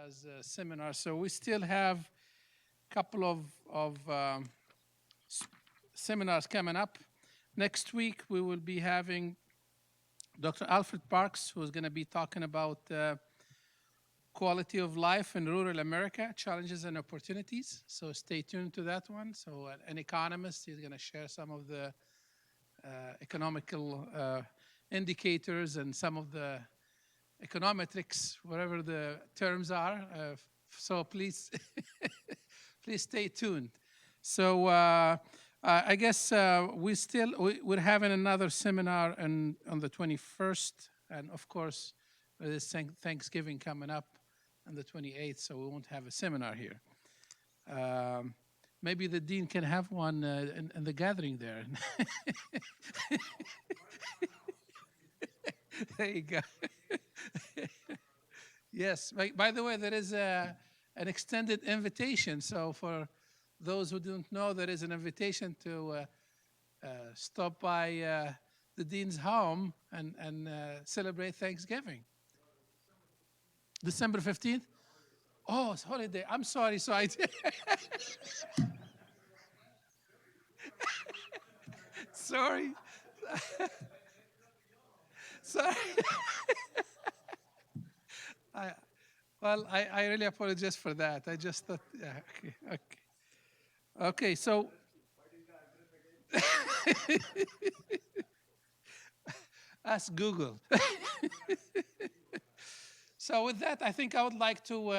as a seminar. So we still have a couple of seminars coming up. Next week, we will be having Dr. Alfred Parks, who's going to be talking about quality of life in rural America, challenges and opportunities. So stay tuned to that one. So an economist is going to share some of the economical indicators and some of the econometrics, whatever the terms are. So please, please stay tuned. So I guess we're having another seminar on the 21st, and of course, there's Thanksgiving coming up on the 28th, so we won't have a seminar here. Maybe the dean can have one in the gathering there. There you go. Yes. By the way, there is an extended invitation. So for those who don't know, there is an invitation to stop by the dean's home and celebrate Thanksgiving. December 15th? Oh, it's holiday. I'm sorry. So I did. Sorry. Sorry. I really apologize for that. I just thought, yeah, okay. Okay, so. Ask Google. So with that, I think I would like to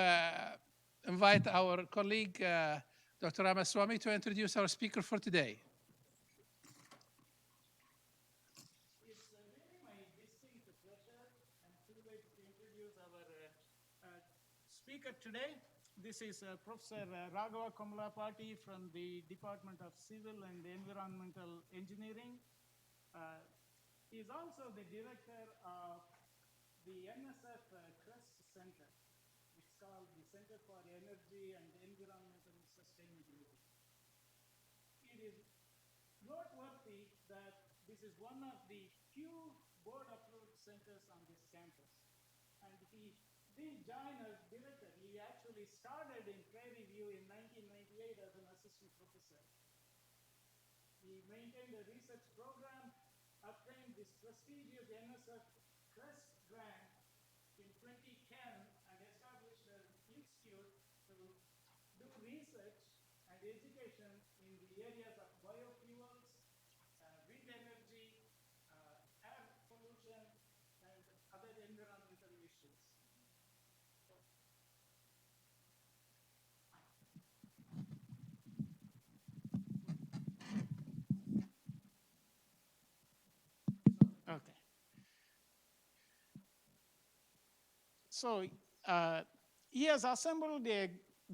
invite our colleague, Dr. Ramaswamy, to introduce our speaker for today. It's really my distinct pleasure and privilege to introduce our speaker today. This is Professor Raghava Kommalapati from the Department of Civil and Environmental Engineering. He is also the director of the NSF CREST Center. It's called the Center for Energy and Environmental Sustainability. It is noteworthy that this is one of the few board-approved centers on this campus. And he didn't join as director. He actually started in Prairie View in 1998 as an assistant professor. He maintained a research program, obtained this prestigious NSF CREST grant in 2010, and established an institute to do research and education in the areas of biofuels, wind energy, air pollution, and other environmental issues. Okay. So he has assembled a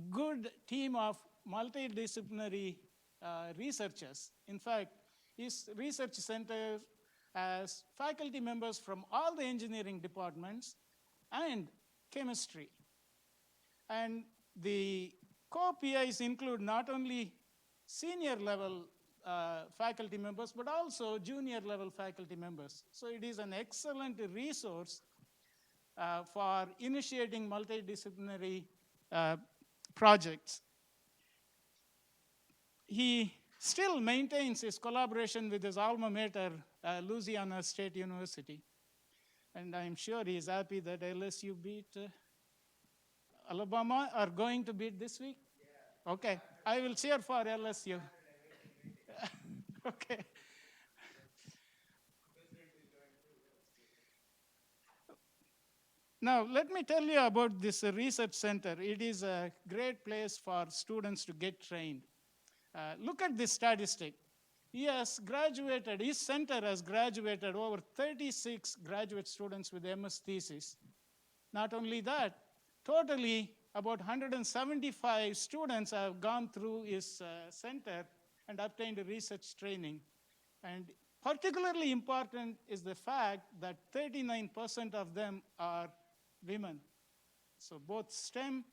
good team of multidisciplinary researchers. In fact, his research center has faculty members from all the engineering departments and chemistry. And the co-PIs include not only senior level faculty members, but also junior level faculty members. So it is an excellent resource for initiating multidisciplinary projects. He still maintains his collaboration with his alma mater, Louisiana State University. And I'm sure he's happy that LSU beat Alabama, are going to beat this week? Yeah. Okay, I will cheer for LSU. Okay. Now, let me tell you about this research center. It is a great place for students to get trained. Look at this statistic. His center has graduated over 36 graduate students with MS thesis. Not only that, totally about 175 students have gone through his center and obtained research training. And particularly important is the fact that 39% of them are women. So both STEM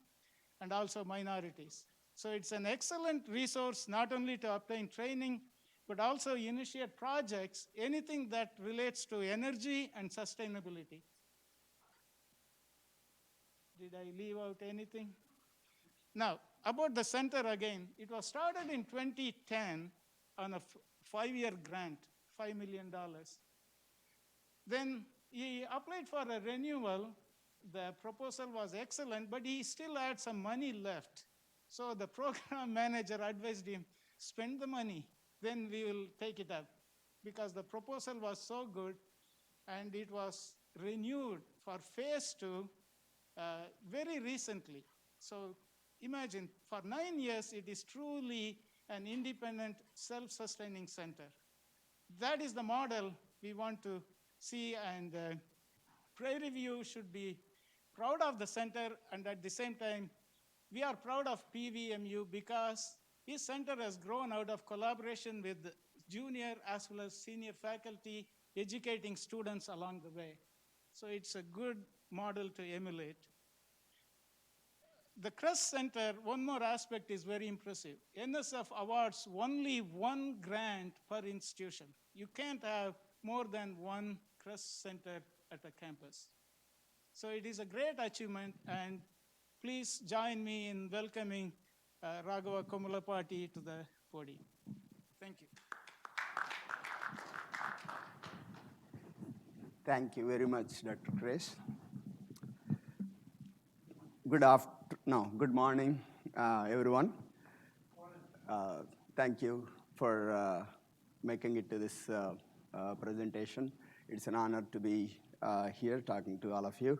and also minorities. So it's an excellent resource not only to obtain training, but also initiate projects, anything that relates to energy and sustainability. Did I leave out anything? Now, about the center again, it was started in 2010 on a 5-year grant, $5 million. Then he applied for a renewal. The proposal was excellent, but he still had some money left. So the program manager advised him, spend the money, then we will take it up. Because the proposal was so good, and it was renewed for phase 2 very recently. So imagine, for 9 years, it is truly an independent, self-sustaining center. That is the model we want to see, and Prairie View should be proud of the center, and at the same time, we are proud of PVMU because this center has grown out of collaboration with junior as well as senior faculty, educating students along the way. So it's a good model to emulate. The CREST Center, one more aspect is very impressive. NSF awards only one grant per institution. You can't have more than one CREST Center at a campus. So it is a great achievement, and please join me in welcoming Raghava Kommalapati to the podium. Thank you. Thank you very much, Dr. Chris. Good morning, everyone. Thank you for making it to this presentation. It's an honor to be here talking to all of you.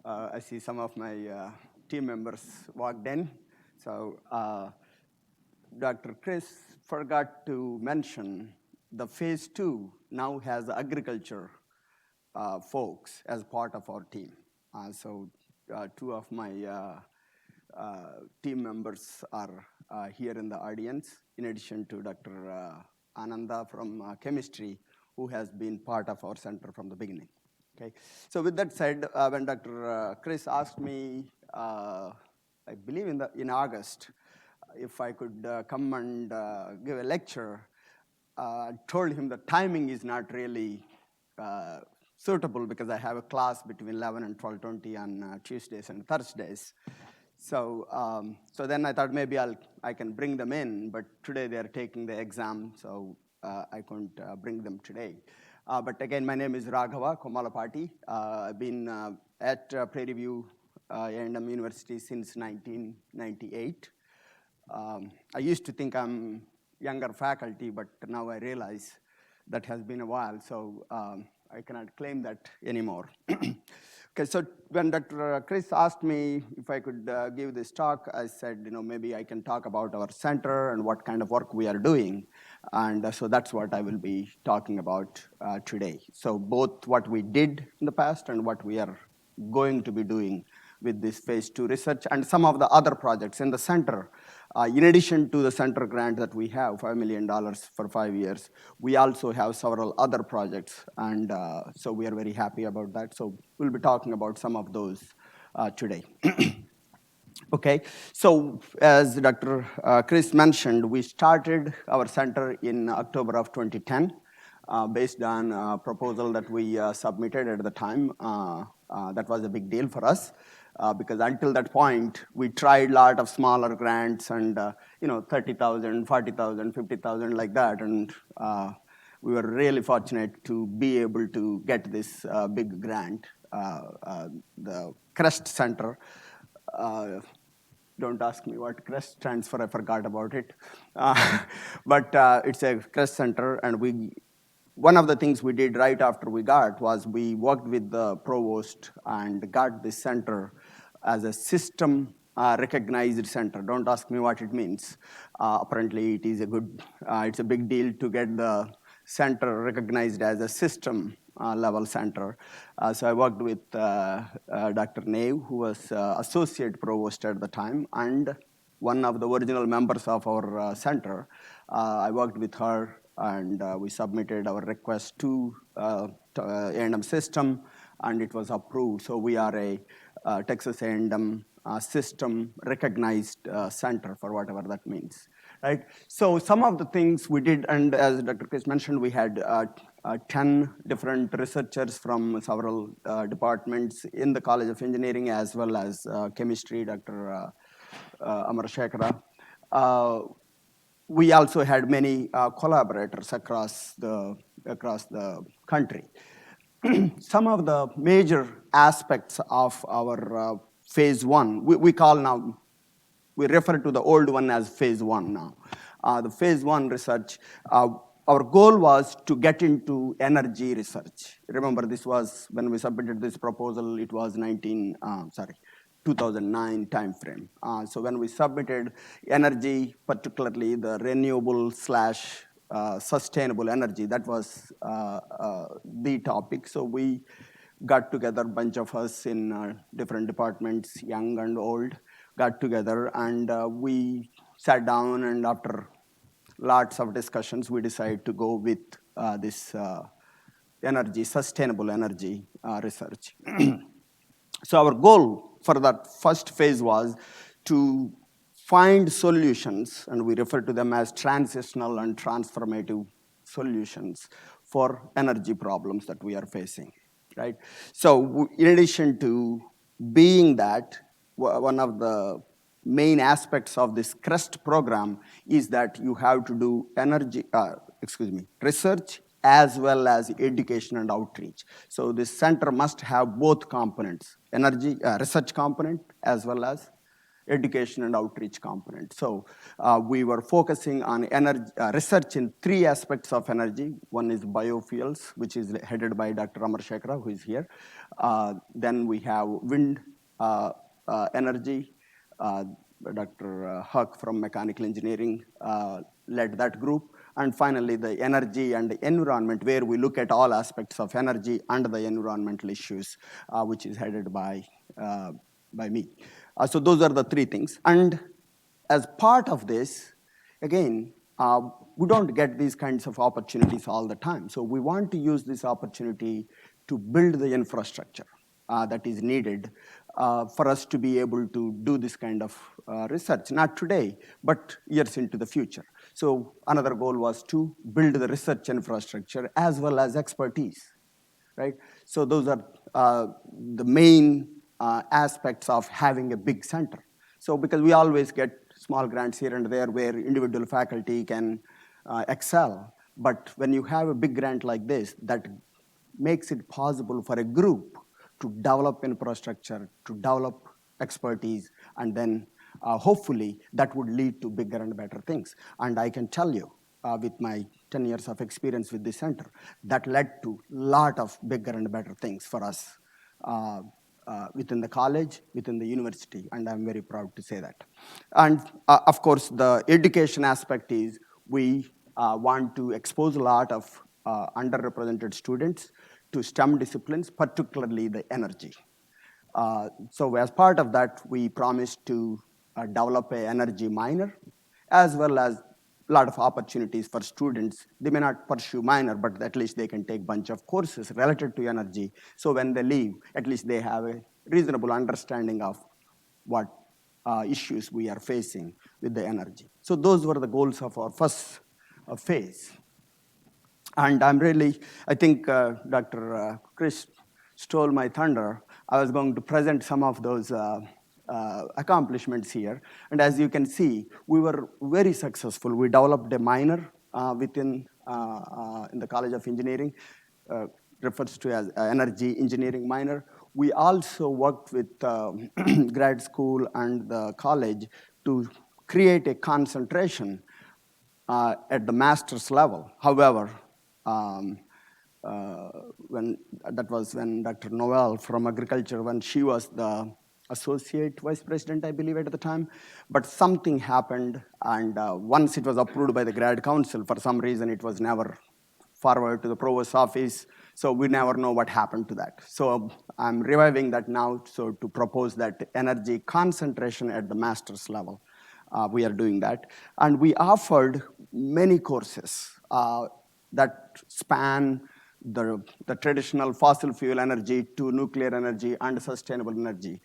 I see some of my team members walked in. So Dr. Chris forgot to mention the phase 2 now has agriculture folks as part of our team. So 2 of my team members are here in the audience, in addition to Dr. Ananda from chemistry, who has been part of our center from the beginning. Okay. So with that said, when Dr. Chris asked me, I believe in August, if I could come and give a lecture, I told him the timing is not really suitable because I have a class between 11 and 12:20 on Tuesdays and Thursdays. So then I thought maybe I can bring them in, but today they're taking the exam, so I couldn't bring them today. But again, my name is Raghava Kommalapati. I've been at Prairie View A&M University since 1998. I used to think I'm younger faculty, but now I realize that has been a while, so I cannot claim that anymore. Okay, so when Dr. Chris asked me if I could give this talk, I said, maybe I can talk about our center and what kind of work we are doing. And so that's what I will be talking about today. So both what we did in the past and what we are going to be doing with this phase 2 research and some of the other projects in the center. In addition to the center grant that we have, $5 million for 5 years, we also have several other projects, and so we are very happy about that. So we'll be talking about some of those today. Okay, so as Dr. Chris mentioned, we started our center in October of 2010 based on a proposal that we submitted at the time. That was a big deal for us. Because until that point, we tried a lot of smaller grants and, $30,000, $40,000, $50,000 like that. And we were really fortunate to be able to get this big grant, the CREST Center. Don't ask me what CREST stands for, I forgot about it. But it's a CREST Center, and one of the things we did right after we got was we worked with the provost and got this center as a system recognized center. Don't ask me what it means. Apparently, it is it's a big deal to get the center recognized as a system level center. So I worked with Dr. Nave, who was associate provost at the time, and one of the original members of our center. I worked with her, and we submitted our request to A&M system, and it was approved. So we are a Texas A&M system recognized center, for whatever that means, right? So some of the things we did, and as Dr. Chris mentioned, we had 10 different researchers from several departments in the College of Engineering, as well as chemistry, Dr. Amar Shekhara. We also had many collaborators across the country. Some of the major aspects of our phase one, we call now, we refer to the old one as phase one now. The phase one research, our goal was to get into energy research. Remember, this was when we submitted this proposal, it was 2009 timeframe. So when we submitted energy, particularly the renewable slash sustainable energy, that was the topic. So we got together, a bunch of us in different departments, young and old, got together, and we sat down, and after lots of discussions, we decided to go with this sustainable energy research. So our goal for that first phase was to find solutions, and we refer to them as transitional and transformative solutions for energy problems that we are facing, right? So in addition to being that, one of the main aspects of this CREST program is that you have to do research as well as education and outreach. So this center must have both components, research component as well as education and outreach component. So we were focusing on energy, research in three aspects of energy. One is biofuels, which is headed by Dr. Amar Shekhara, who is here. Then we have wind energy. Dr. Huck from mechanical engineering led that group. And finally, the energy and the environment, where we look at all aspects of energy and the environmental issues, which is headed by me. So those are the three things. And as part of this, again, we don't get these kinds of opportunities all the time. So we want to use this opportunity to build the infrastructure that is needed for us to be able to do this kind of research, not today, but years into the future. So another goal was to build the research infrastructure as well as expertise, right? So those are the main aspects of having a big center. So because we always get small grants here and there where individual faculty can excel, but when you have a big grant like this, that makes it possible for a group to develop infrastructure, to develop expertise, and then hopefully that would lead to bigger and better things. And I can tell you, with my 10 years of experience with this center, that led to a lot of bigger and better things for us within the college, within the university, and I'm very proud to say that. And of course, the education aspect is we want to expose a lot of underrepresented students to STEM disciplines, particularly the energy. So as part of that, we promised to develop an energy minor, as well as a lot of opportunities for students. They may not pursue minor, but at least they can take a bunch of courses related to energy. So when they leave, at least they have a reasonable understanding of what issues we are facing with the energy. So those were the goals of our first phase. And I think Dr. Chris stole my thunder. I was going to present some of those accomplishments here. And as you can see, we were very successful. We developed a minor in the College of Engineering, refers to as energy engineering minor. We also worked with grad school and the college to create a concentration at the master's level. However, that was when Dr. Noel from agriculture, when she was the associate vice president, I believe, at the time. But something happened, and once it was approved by the grad council, for some reason it was never forwarded to the provost's office. So we never know what happened to that. So I'm reviving that now, so to propose that energy concentration at the master's level. We are doing that. And we offered many courses that span the traditional fossil fuel energy to nuclear energy and sustainable energy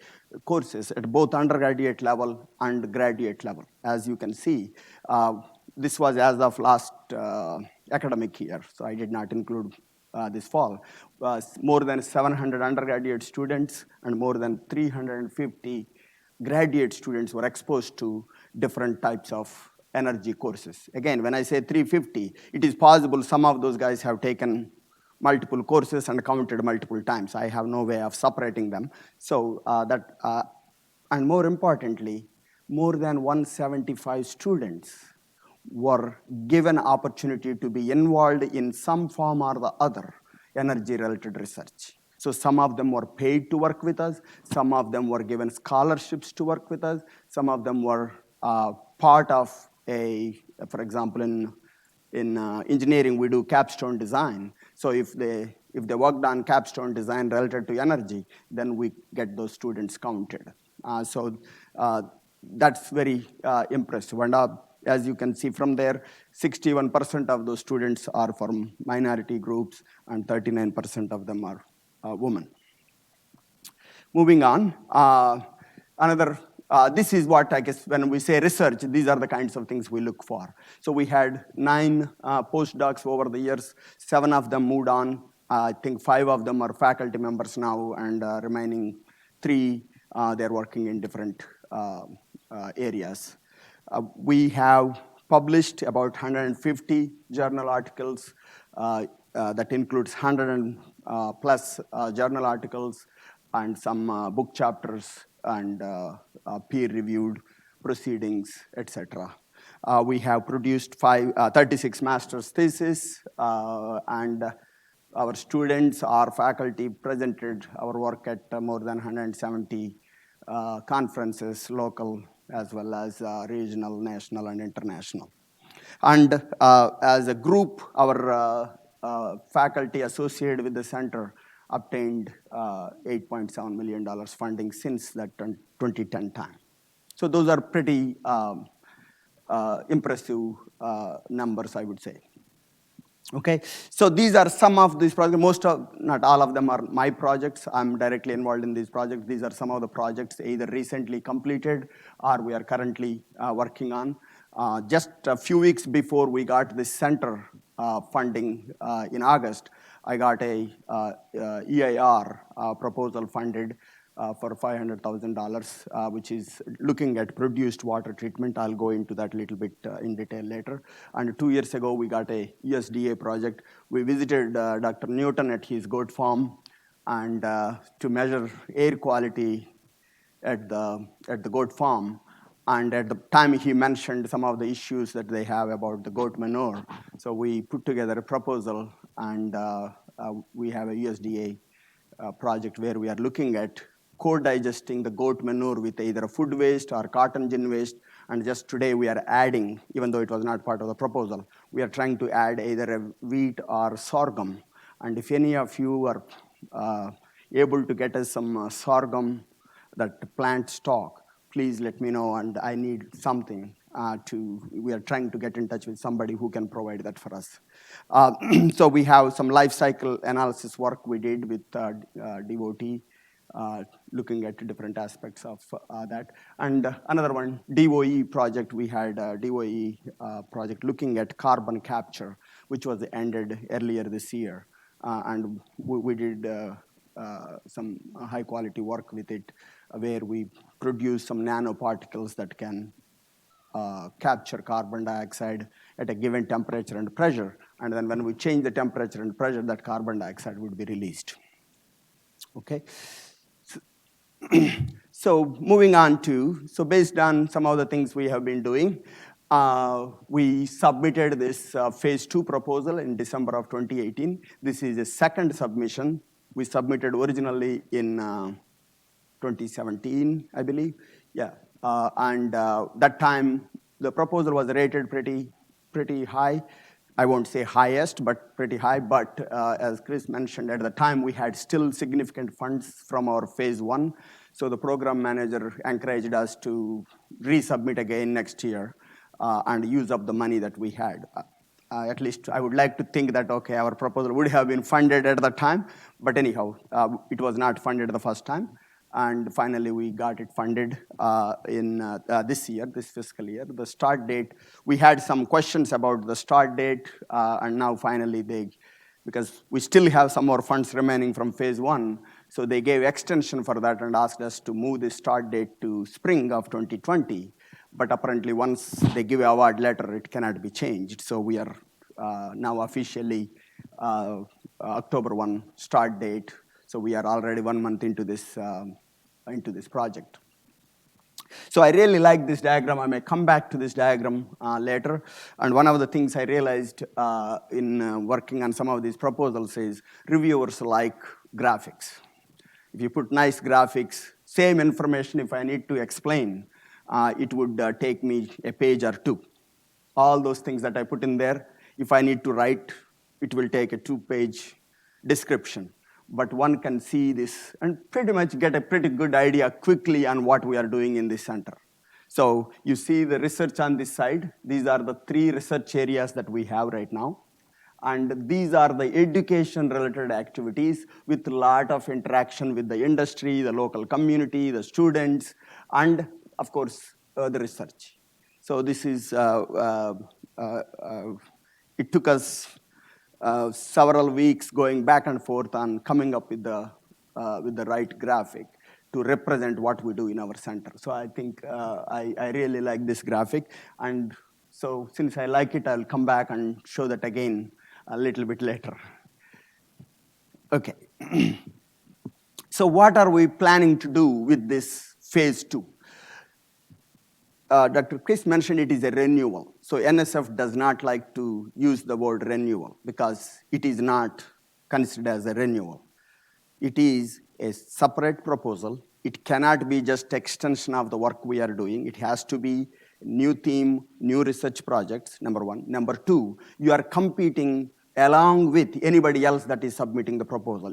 courses at both undergraduate level and graduate level. As you can see, this was as of last academic year, so I did not include this fall. More than 700 undergraduate students and more than 350 graduate students were exposed to different types of energy courses. Again, when I say 350, it is possible some of those guys have taken multiple courses and counted multiple times. I have no way of separating them. So and more importantly, more than 175 students were given opportunity to be involved in some form or the other energy-related research. So some of them were paid to work with us. Some of them were given scholarships to work with us. Some of them were part of for example, in engineering, we do capstone design. So if they worked on capstone design related to energy, then we get those students counted. So that's very impressive. And as you can see from there, 61% of those students are from minority groups, and 39% of them are women. Moving on, this is what I guess when we say research, these are the kinds of things we look for. So we had 9 postdocs over the years. 7 of them moved on. I think 5 of them are faculty members now, and remaining 3, they're working in different areas. We have published about 150 journal articles. That includes 100 plus journal articles and some book chapters and peer-reviewed proceedings, etc. We have produced 36 master's theses, and our students, our faculty presented our work at more than 170 conferences, local as well as regional, national, and international. And as a group, our faculty associated with the center obtained $8.7 million funding since that 2010 time. So those are pretty impressive numbers, I would say. Okay, so these are some of these projects. Not all of them are my projects. I'm directly involved in these projects. These are some of the projects either recently completed or we are currently working on. Just a few weeks before we got this center funding in August, I got a EIR proposal funded for $500,000, which is looking at produced water treatment. I'll go into that a little bit in detail later. And 2 years ago, we got a USDA project. We visited Dr. Newton at his goat farm and to measure air quality at the goat farm. And at the time, he mentioned some of the issues that they have about the goat manure. So we put together a proposal, and we have a USDA project where we are looking at co-digesting the goat manure with either a food waste or cotton gin waste. And just today we are adding, even though it was not part of the proposal, we are trying to add either a wheat or sorghum. And if any of you are able to get us some sorghum, that plant stock, please let me know, and I need something we are trying to get in touch with somebody who can provide that for us. So we have some life cycle analysis work we did with DOT, looking at different aspects of that. And another one, DOE project, we had a DOE project looking at carbon capture, which was ended earlier this year. And we did some high quality work with it, where we produce some nanoparticles that can capture carbon dioxide at a given temperature and pressure. And then when we change the temperature and pressure, that carbon dioxide would be released. Okay. So moving on so based on some of the things we have been doing, we submitted this phase 2 proposal in December of 2018. This is a second submission. We submitted originally in 2017, I believe. Yeah, and that time the proposal was rated pretty high. I won't say highest, but pretty high. But as Chris mentioned, at the time we had still significant funds from our phase 1. So the program manager encouraged us to resubmit again next year and use up the money that we had. At least I would like to think that, okay, our proposal would have been funded at the time. But anyhow, it was not funded the first time. And finally, we got it funded in this fiscal year. The start date, we had some questions about the start date, and now finally because we still have some more funds remaining from phase one. So they gave extension for that and asked us to move the start date to spring of 2020. But apparently once they give an award letter, it cannot be changed. So we are now officially October 1 start date. So we are already 1 month into this project. So I really like this diagram. I may come back to this diagram later. And one of the things I realized in working on some of these proposals is reviewers like graphics. If you put nice graphics, same information, if I need to explain, it would take me a page or two. All those things that I put in there, if I need to write, it will take a 2-page description. But one can see this and pretty much get a pretty good idea quickly on what we are doing in this center. So you see the research on this side. These are the 3 research areas that we have right now. And these are the education-related activities with a lot of interaction with the industry, the local community, the students, and of course, the research. So this is, it took us several weeks going back and forth on coming up with the right graphic to represent what we do in our center. So I think I really like this graphic. And so since I like it, I'll come back and show that again a little bit later. Okay. So what are we planning to do with this phase 2? Dr. Chris mentioned it is a renewal. So NSF does not like to use the word renewal because it is not considered as a renewal. It is a separate proposal. It cannot be just extension of the work we are doing. It has to be new theme, new research projects, number one. Number two, you are competing along with anybody else that is submitting the proposal.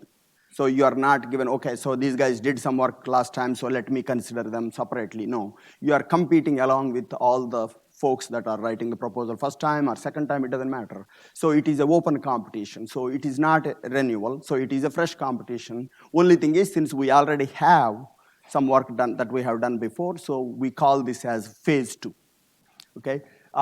So you are not given, okay, so these guys did some work last time, so let me consider them separately. No, you are competing along with all the folks that are writing the proposal first time or second time, it doesn't matter. So it is an open competition. So it is not a renewal, so it is a fresh competition. Only thing is, since we already have some work done that we have done before, so we call this as phase 2, okay?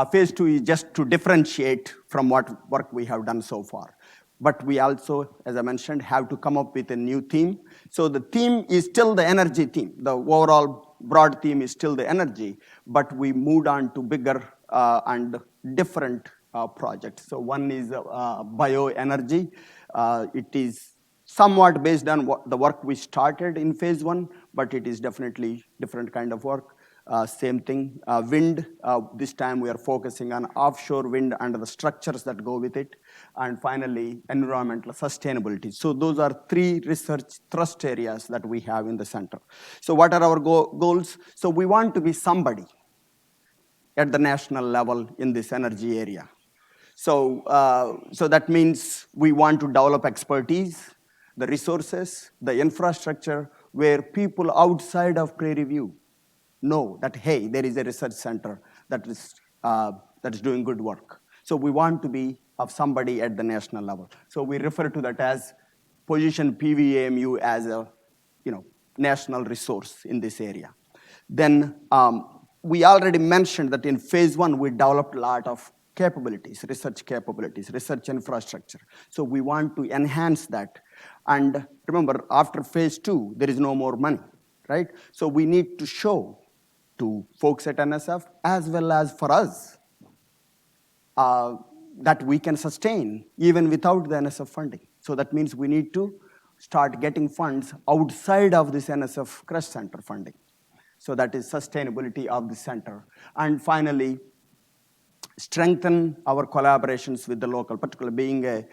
Phase 2 is just to differentiate from what work we have done so far. But we also, as I mentioned, have to come up with a new theme. So the theme is still the energy theme. The overall broad theme is still the energy, but we moved on to bigger and different projects. So one is bioenergy. It is somewhat based on the work we started in phase 1, but it is definitely different kind of work. Same thing, wind. This time we are focusing on offshore wind and the structures that go with it. And finally, environmental sustainability. So those are 3 research thrust areas that we have in the center. So what are our goals? So we want to be somebody at the national level in this energy area. So, so that means we want to develop expertise, the resources, the infrastructure, where people outside of Prairie View know that, hey, there is a research center that is doing good work. So we want to be of somebody at the national level. So we refer to that as position PVAMU as a national resource in this area. Then we already mentioned that in phase 1, we developed a lot of capabilities, research infrastructure. So we want to enhance that. And remember, after phase 2, there is no more money, right? So we need to show to folks at NSF, as well as for us, that we can sustain even without the NSF funding. So that means we need to start getting funds outside of this NSF Crush Center funding. So that is sustainability of the center. And finally, strengthen our collaborations with the local, particularly being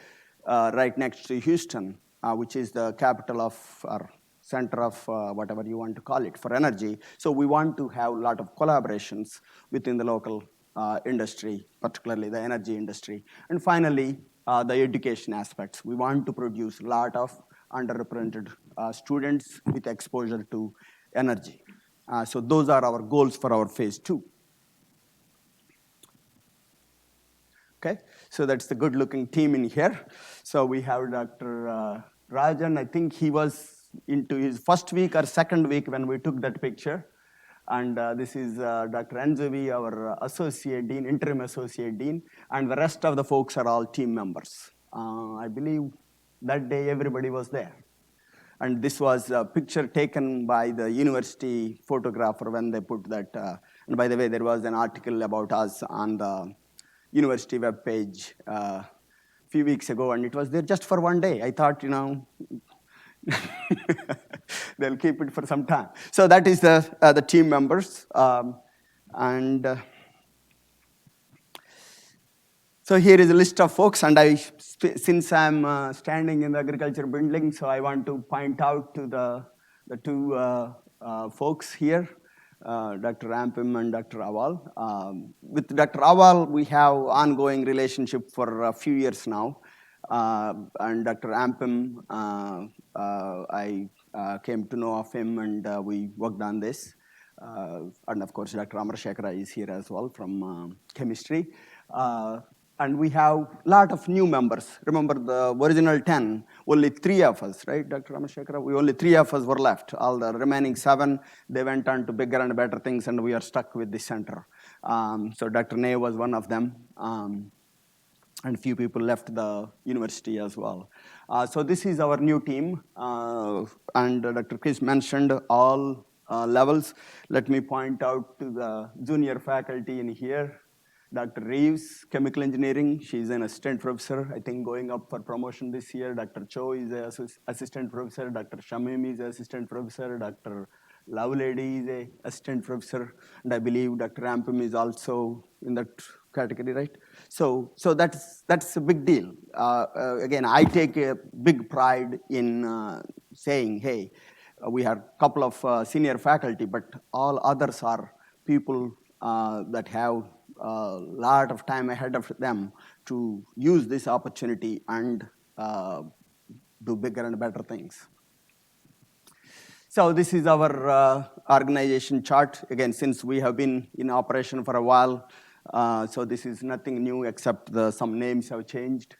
right next to Houston, which is the capital of our center of whatever you want to call it for energy. So we want to have a lot of collaborations within the local industry, particularly the energy industry. And finally, the education aspects. We want to produce a lot of underrepresented students with exposure to energy. So those are our goals for our phase 2. Okay, so that's the good-looking team in here. So we have Dr. Rajan. I think he was into his first week or second week when we took that picture. And this is Dr. Anjavi, our associate dean, interim associate dean, and the rest of the folks are all team members. I believe that day everybody was there. And this was a picture taken by the university photographer when they put that. And by the way, there was an article about us on the university webpage a few weeks ago, and it was there just for one day. I thought, they'll keep it for some time. So that is the team members. And so here is a list of folks, and since I'm standing in the agriculture building, so I want to point out to the two folks here, Dr. Ampim and Dr. Awal. With Dr. Awal, we have ongoing relationship for a few years now. And Dr. Ampim, I came to know of him, and we worked on this. And of course, Dr. Amar Shekhara is here as well from chemistry. And we have a lot of new members. Remember the original 10, only 3 of us, right, Dr. Amar Shekhara? Only 3 of us were left. All the remaining 7, they went on to bigger and better things, and we are stuck with this center. So Dr. Ney was one of them. And few people left the university as well. So this is our new team. And Dr. Chris mentioned all levels. Let me point out to the junior faculty in here. Dr. Reeves, chemical engineering, she's an assistant professor, I think going up for promotion this year. Dr. Cho is an assistant professor. Dr. Shamim is an assistant professor. Dr. Lovelady is an assistant professor. And I believe Dr. Ampim is also in that category, right? So that's a big deal. Again, I take a big pride in saying, hey, we have a couple of senior faculty, but all others are people that have a lot of time ahead of them to use this opportunity and do bigger and better things. So this is our organization chart. Again, since we have been in operation for a while, so this is nothing new except some names have changed.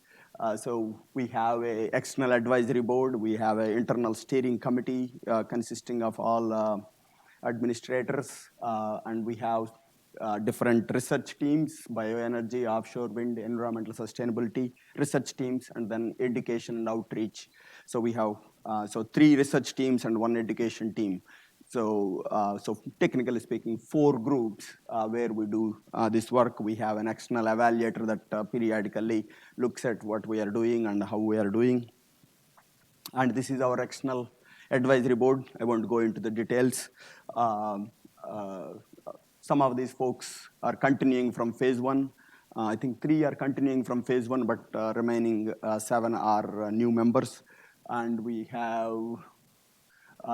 So we have an external advisory board. We have an internal steering committee consisting of all administrators, and we have different research teams, bioenergy, offshore wind, environmental sustainability, research teams, and then education and outreach. So we have 3 research teams and 1 education team. So technically speaking, 4 groups where we do this work. We have an external evaluator that periodically looks at what we are doing and how we are doing. And this is our external advisory board. I won't go into the details. Some of these folks are continuing from phase 1. I think 3 are continuing from phase 1, but remaining 7 are new members. And we have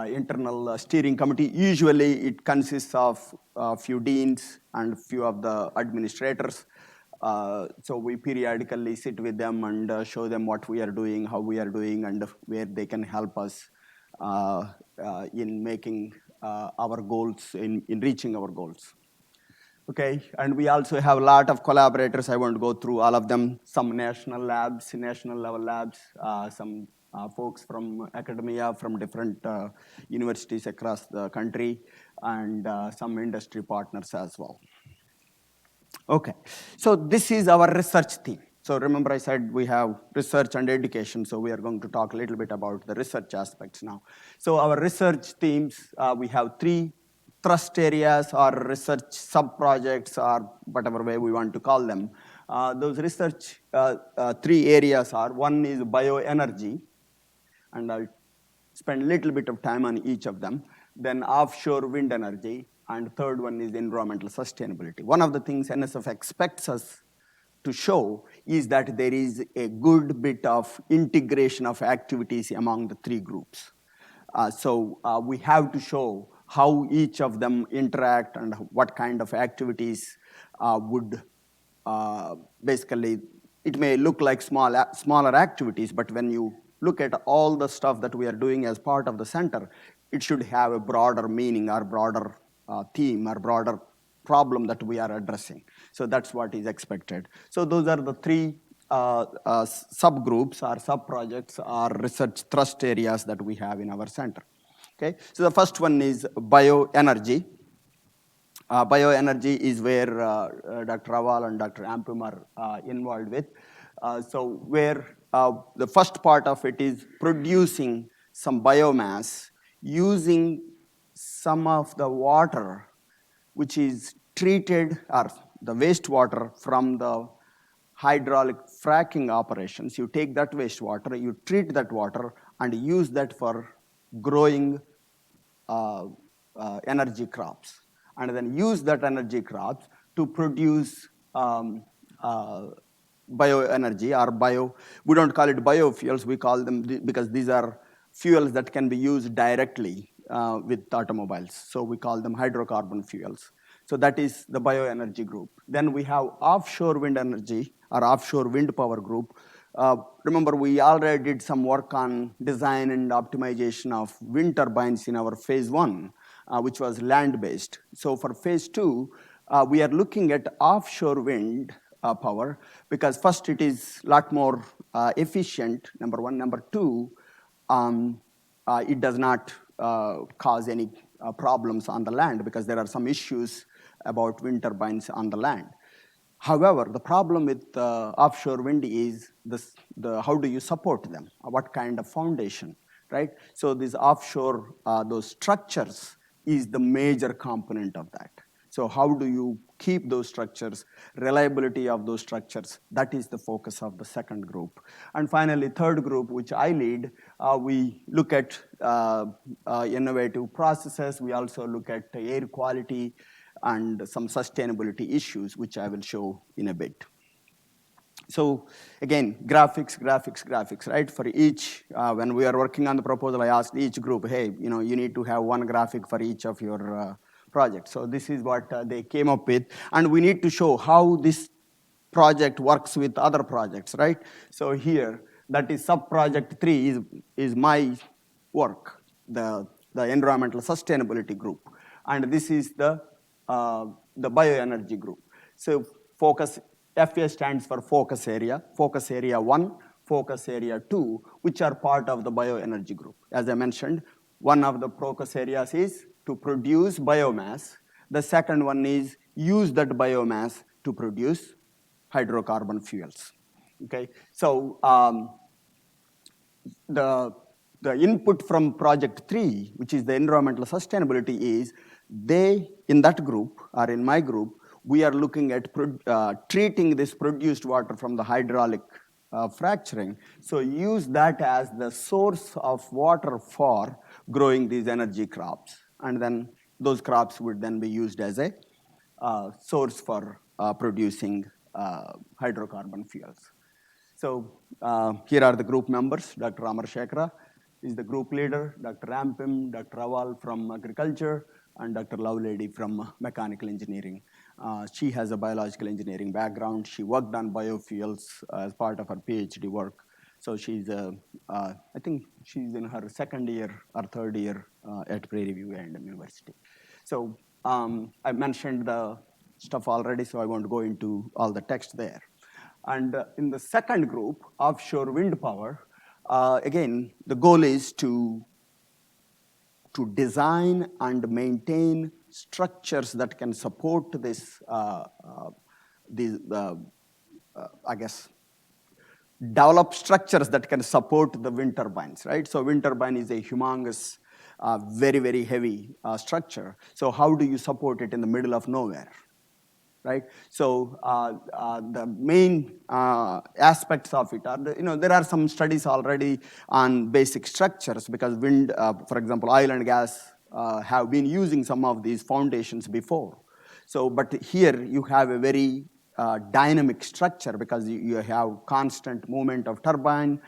internal steering committee. Usually it consists of a few deans and a few of the administrators. So we periodically sit with them and show them what we are doing, how we are doing, and where they can help us in making our goals, in reaching our goals. Okay, and we also have a lot of collaborators. I won't go through all of them. Some national labs, national level labs, some folks from academia, from different universities across the country, and some industry partners as well. Okay, so this is our research theme. So remember I said we have research and education, so we are going to talk a little bit about the research aspects now. So our research themes, we have 3 thrust areas or research sub-projects or whatever way we want to call them. Those research 3 areas are, one is bioenergy, and I'll spend a little bit of time on each of them. Then offshore wind energy, and third one is environmental sustainability. One of the things NSF expects us to show is that there is a good bit of integration of activities among the 3 groups. So we have to show how each of them interact and what kind of activities would basically, it may look like smaller activities, but when you look at all the stuff that we are doing as part of the center, it should have a broader meaning or broader theme or broader problem that we are addressing. So that's what is expected. So those are the 3 subgroups or sub-projects or research thrust areas that we have in our center. Okay, so the first one is bioenergy. bioenergy is where Dr. Raval and Dr. Ampum are involved with. So where the first part of it is producing some biomass using some of the water which is treated, or the wastewater from the hydraulic fracking operations. You take that wastewater, you treat that water, and use that for growing energy crops, and then use that energy crops to produce bioenergy or we don't call it biofuels, we call them, because these are fuels that can be used directly with automobiles. So we call them hydrocarbon fuels. So that is the bioenergy group. Then we have offshore wind energy or offshore wind power group. Remember, we already did some work on design and optimization of wind turbines in our phase 1, which was land-based. So for phase 2, we are looking at offshore wind power, because first, it is a lot more efficient, number one. Number two, it does not cause any problems on the land, because there are some issues about wind turbines on the land. However, the problem with offshore wind is how do you support them? What kind of foundation, right? So these offshore, those structures is the major component of that. So how do you keep those structures, reliability of those structures? That is the focus of the second group. And finally, third group, which I lead, we look at innovative processes. We also look at air quality and some sustainability issues, which I will show in a bit. So again, graphics, right? For each, when we are working on the proposal, I asked each group, hey, you need to have one graphic for each of your projects. So this is what they came up with. And we need to show how this project works with other projects, right? So here, that is sub-project 3 is my work, the environmental sustainability group. And this is the bioenergy group. So F.ASCE stands for focus area 1, focus area 2, which are part of the bioenergy group. As I mentioned, one of the focus areas is to produce biomass. The second one is use that biomass to produce hydrocarbon fuels. Okay, so the input from project 3, which is the environmental sustainability, is in that group, or in my group, we are looking at treating this produced water from the hydraulic fracturing. So use that as the source of water for growing these energy crops. And then those crops would then be used as a source for producing hydrocarbon fuels. So here are the group members. Dr. Amar Shekhara is the group leader, Dr. Rampim, Dr. Raval from agriculture, and Dr. Lovelady from mechanical engineering. She has a biological engineering background. She worked on biofuels as part of her Ph.D. work. So she's, I think she's in her second year or third year at Prairie View A&M University. So I mentioned the stuff already, so I won't go into all the text there. And in the second group, offshore wind power, again, the goal is to design and maintain structures that can support this, I guess, develop structures that can support the wind turbines, right? So wind turbine is a humongous, very, very heavy structure. So how do you support it in the middle of nowhere, right? So the main aspects of it are, there are some studies already on basic structures, because wind, for example, oil and gas have been using some of these foundations before. So, but here you have a very dynamic structure, because you have constant movement of turbine.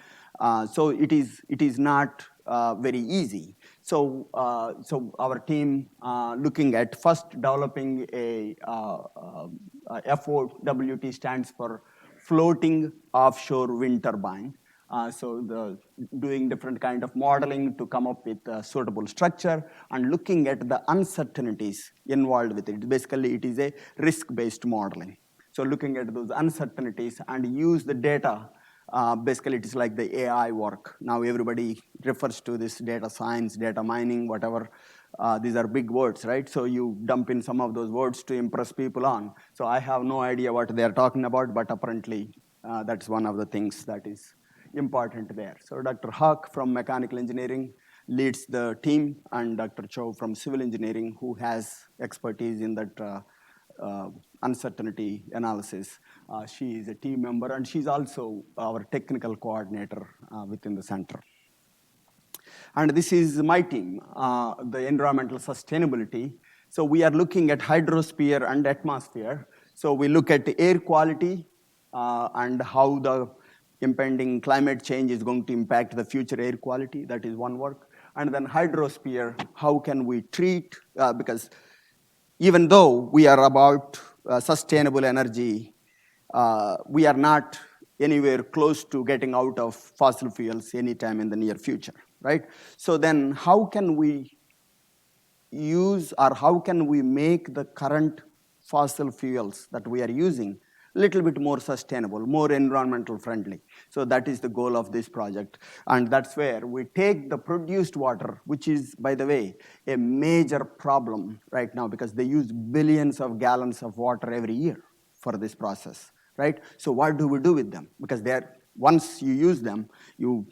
So it is not very easy. So, our team looking at first developing a FOWT stands for floating offshore wind turbine. So doing different kind of modeling to come up with a suitable structure, and looking at the uncertainties involved with it. Basically, it is a risk-based modeling. So looking at those uncertainties and use the data Basically, it's like the AI work. Now everybody refers to this data science, data mining, whatever. These are big words, right? So you dump in some of those words to impress people on. So I have no idea what they're talking about, but apparently that's one of the things that is important there. So Dr. Huck from mechanical engineering leads the team, and Dr. Chow from civil engineering, who has expertise in that uncertainty analysis. She is a team member, and she's also our technical coordinator within the center. And this is my team, the environmental sustainability. So we are looking at hydrosphere and atmosphere. So we look at the air quality and how the impending climate change is going to impact the future air quality. That is one work. And then hydrosphere, how can we treat, because even though we are about sustainable energy, we are not anywhere close to getting out of fossil fuels anytime in the near future, right? So then how can we use, or how can we make the current fossil fuels that we are using a little bit more sustainable, more environmental friendly? So that is the goal of this project. And that's where we take the produced water, which is, by the way, a major problem right now, because they use billions of gallons of water every year for this process, right? So what do we do with them? Because once you use them, you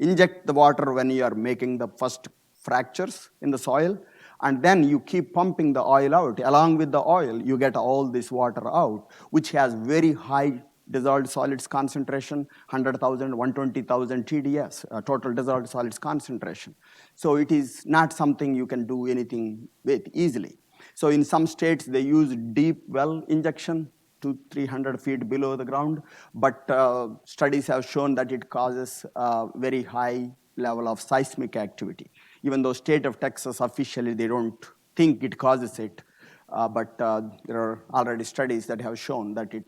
inject the water when you are making the first fractures in the soil, and then you keep pumping the oil out. Along with the oil, you get all this water out, which has very high dissolved solids concentration, 100,000, 120,000 TDS, total dissolved solids concentration. So it is not something you can do anything with easily. So in some states, they use deep well injection to 300 feet below the ground, but studies have shown that it causes a very high level of seismic activity. Even though state of Texas officially, they don't think it causes it, but there are already studies that have shown that it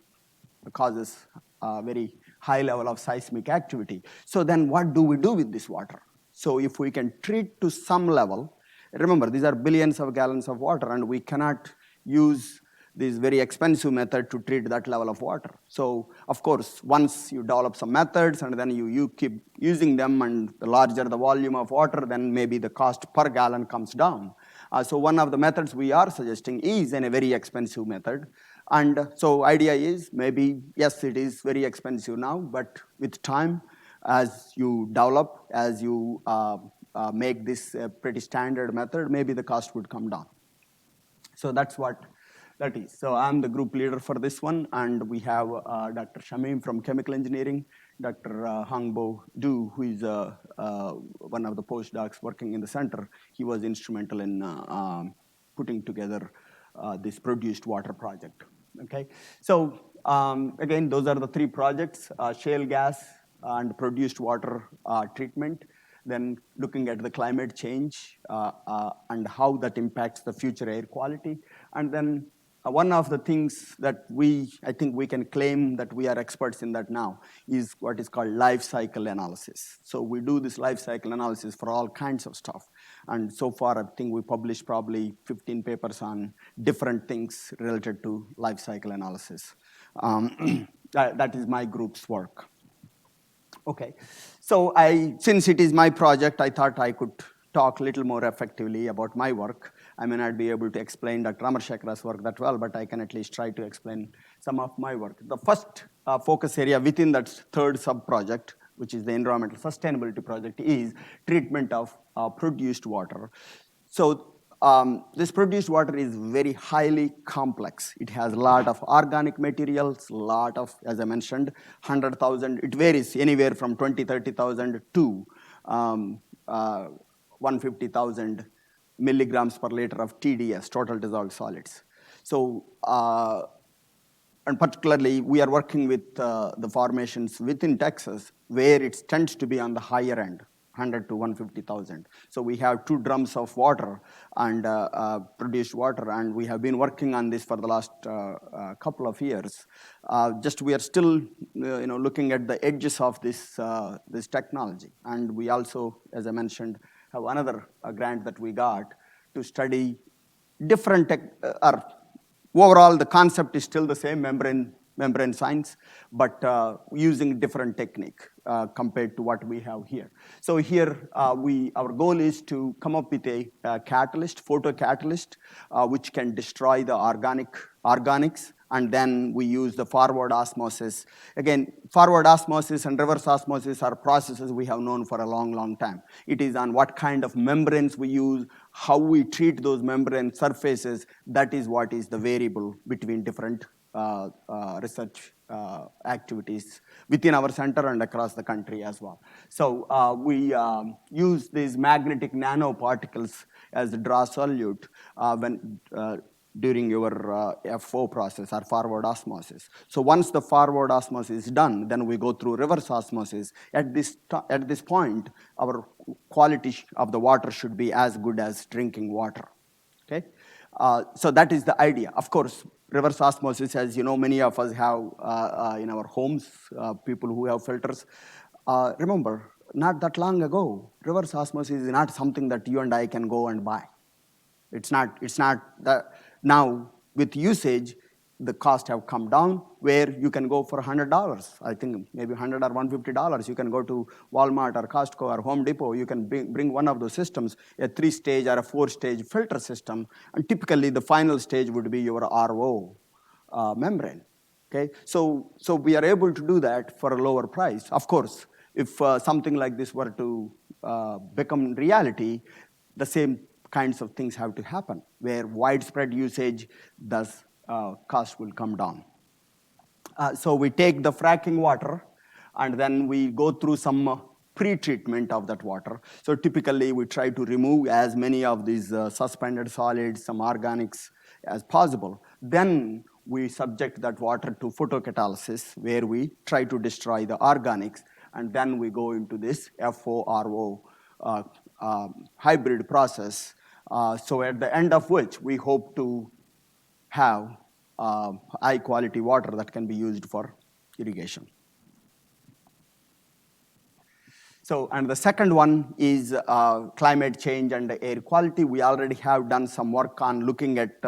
causes a very high level of seismic activity. So then what do we do with this water? So if we can treat to some level, remember, these are billions of gallons of water, and we cannot use this very expensive method to treat that level of water. So of course, once you develop some methods and then you keep using them, and the larger the volume of water, then maybe the cost per gallon comes down. So one of the methods we are suggesting is a very expensive method. And so idea is, maybe, yes, it is very expensive now, but with time, as you develop, as you make this a pretty standard method, maybe the cost would come down. So that's what that is. So I'm the group leader for this one, and we have Dr. Shamim from chemical engineering, Dr. Hangbo Du, who is one of the postdocs working in the center. He was instrumental in putting together this produced water project. Okay, so again, those are the three projects: shale gas and produced water treatment. Then looking at the climate change and how that impacts the future air quality. And then one of the things that I think we can claim that we are experts in that now is what is called life cycle analysis. So we do this life cycle analysis for all kinds of stuff. And so far, I think we published probably 15 papers on different things related to life cycle analysis. That is my group's work. Okay, so since it is my project, I thought I could talk a little more effectively about my work. I may not be able to explain Dr. Amarshekhar's work that well, but I can at least try to explain some of my work. The first focus area within that third sub-project, which is the environmental sustainability project, is treatment of produced water. So this produced water is very highly complex. It has a lot of organic materials, a lot of, as I mentioned, 100,000. It varies anywhere from 20, 30,000 to 150,000 milligrams per liter of TDS, total dissolved solids. So, and particularly, we are working with the formations within Texas, where it tends to be on the higher end, 100 to 150,000. So we have 2 drums of water and produced water, and we have been working on this for the last couple of years. We are still, looking at the edges of this technology. And we also, as I mentioned, have another grant that we got to study different overall, the concept is still the same, membrane membrane science, but using different technique compared to what we have here. So here, our goal is to come up with a catalyst, photocatalyst, which can destroy the organics, and then we use the forward osmosis. Again, forward osmosis and reverse osmosis are processes we have known for a long, long time. It is on what kind of membranes we use, how we treat those membrane surfaces, that is what is the variable between different research activities within our center and across the country as well. So we use these magnetic nanoparticles as the draw solute during your FO process or forward osmosis. So once the forward osmosis is done, then we go through reverse osmosis. At this point, our quality of the water should be as good as drinking water. Okay? So that is the idea. Of course, reverse osmosis, as you know, many of us have in our homes, people who have filters. Remember, not that long ago, reverse osmosis is not something that you and I can go and buy. It's not that now with usage, the cost have come down where you can go for $100. I think maybe $100 or $150. You can go to Walmart or Costco or Home Depot. You can bring one of those systems, a 3-stage or a 4-stage filter system. And typically the final stage would be your RO membrane. Okay? So we are able to do that for a lower price. Of course, if something like this were to become reality, the same kinds of things have to happen, where widespread usage, thus cost will come down. So we take the fracking water, and then we go through some pre-treatment of that water. So typically, we try to remove as many of these suspended solids, some organics as possible. Then we subject that water to photocatalysis, where we try to destroy the organics, and then we go into this FO-RO hybrid process. So at the end of which, we hope to have high quality water that can be used for irrigation. So, and the second one is climate change and air quality. We already have done some work on looking at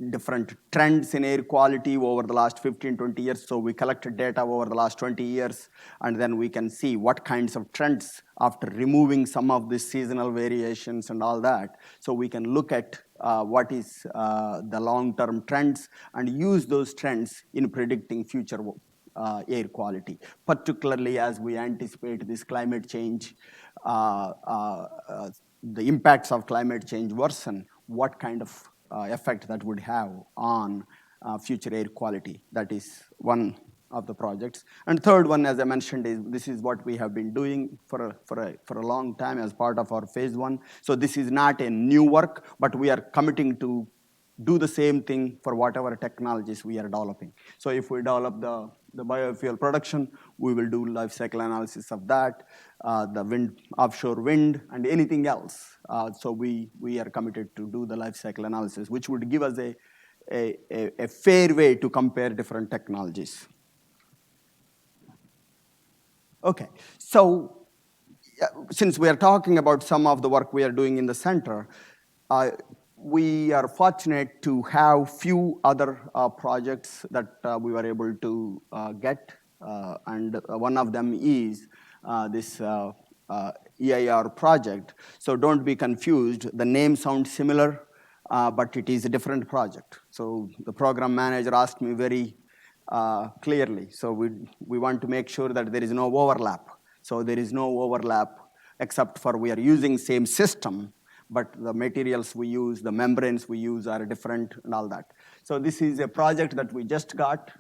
different trends in air quality over the last 15, 20 years. So we collected data over the last 20 years, and then we can see what kinds of trends after removing some of the seasonal variations and all that. So we can look at what is the long-term trends and use those trends in predicting future air quality, particularly as we anticipate this climate change, the impacts of climate change worsen, what kind of effect that would have on future air quality. That is one of the projects. And third one, as I mentioned, is this is what we have been doing for a long time as part of our phase 1. So this is not a new work, but we are committing to do the same thing for whatever technologies we are developing. So if we develop the biofuel production, we will do life cycle analysis of that, the offshore wind, and anything else. So we are committed to do the life cycle analysis, which would give us a fair way to compare different technologies. Okay, so since we are talking about some of the work we are doing in the center, we are fortunate to have few other projects that we were able to get, and one of them is this EIR project. So don't be confused. The name sounds similar, but it is a different project. So the program manager asked me very clearly. So we want to make sure that there is no overlap. So there is no overlap except for we are using same system, but the materials we use, the membranes we use are different and all that. So this is a project that we just got,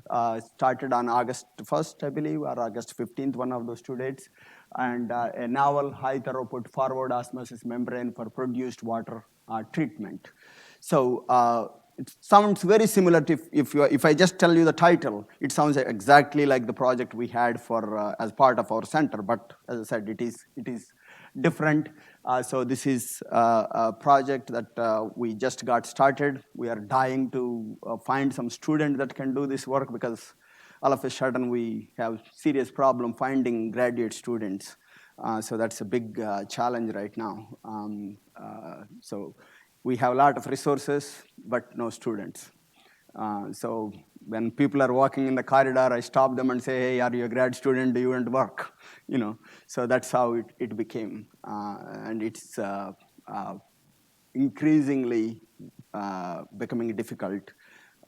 started on August 1st, I believe, or August 15th, one of those 2 dates, and a novel high throughput forward osmosis membrane for produced water treatment. So it sounds very similar to if I just tell you the title, it sounds exactly like the project we had for as part of our center, but as I said, it is different. So this is a project that we just got started. We are dying to find some student that can do this work because all of a sudden we have serious problem finding graduate students. So that's a big challenge right now. So we have a lot of resources, but no students. So when people are walking in the corridor, I stop them and say, hey, are you a grad student? Do you want to work? So that's how it became. And it's increasingly becoming difficult.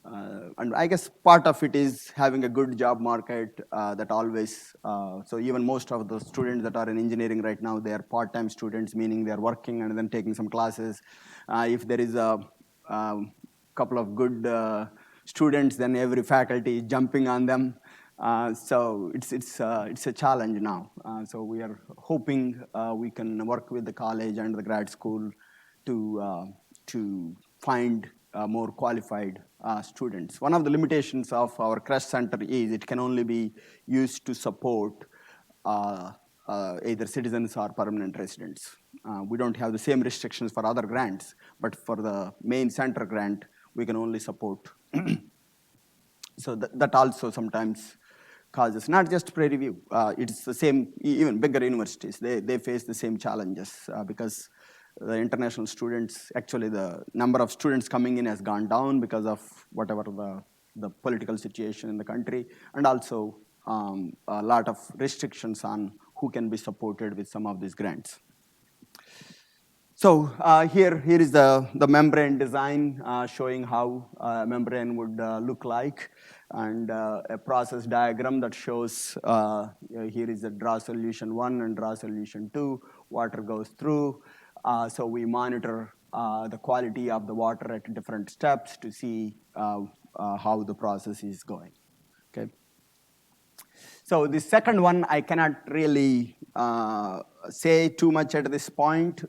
And I guess part of it is having a good job market that always, so even most of the students that are in engineering right now, they are part-time students, meaning they are working and then taking some classes. If there is a couple of good students, then every faculty is jumping on them. So it's a challenge now. So we are hoping we can work with the college and the grad school to find more qualified students. One of the limitations of our CREST Center is it can only be used to support either citizens or permanent residents. We don't have the same restrictions for other grants, but for the main center grant, we can only support. So that also sometimes causes, not just Prairie View, it's the same, even bigger universities, they face the same challenges because the international students, actually the number of students coming in has gone down because of whatever the political situation in the country, and also a lot of restrictions on who can be supported with some of these grants. So here is the membrane design showing how a membrane would look like, and a process diagram that shows here is the draw solution 1 and draw solution 2. Water goes through. So we monitor the quality of the water at different steps to see how the process is going. Okay. So the second one, I cannot really say too much at this point.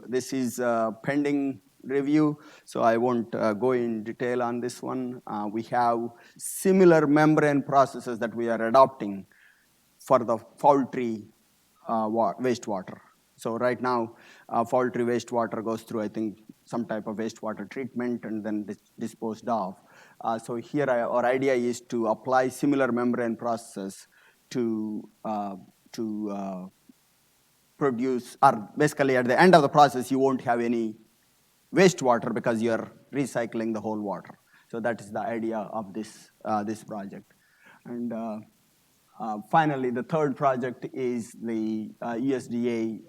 This is pending review, so I won't go in detail on this one. We have similar membrane processes that we are adopting for the poultry wastewater. So right now, poultry wastewater goes through, I think, some type of wastewater treatment and then disposed of. So here our idea is to apply similar membrane processes to produce, or basically at the end of the process, you won't have any wastewater because you're recycling the whole water. So that is the idea of this project. And finally, the third project is the USDA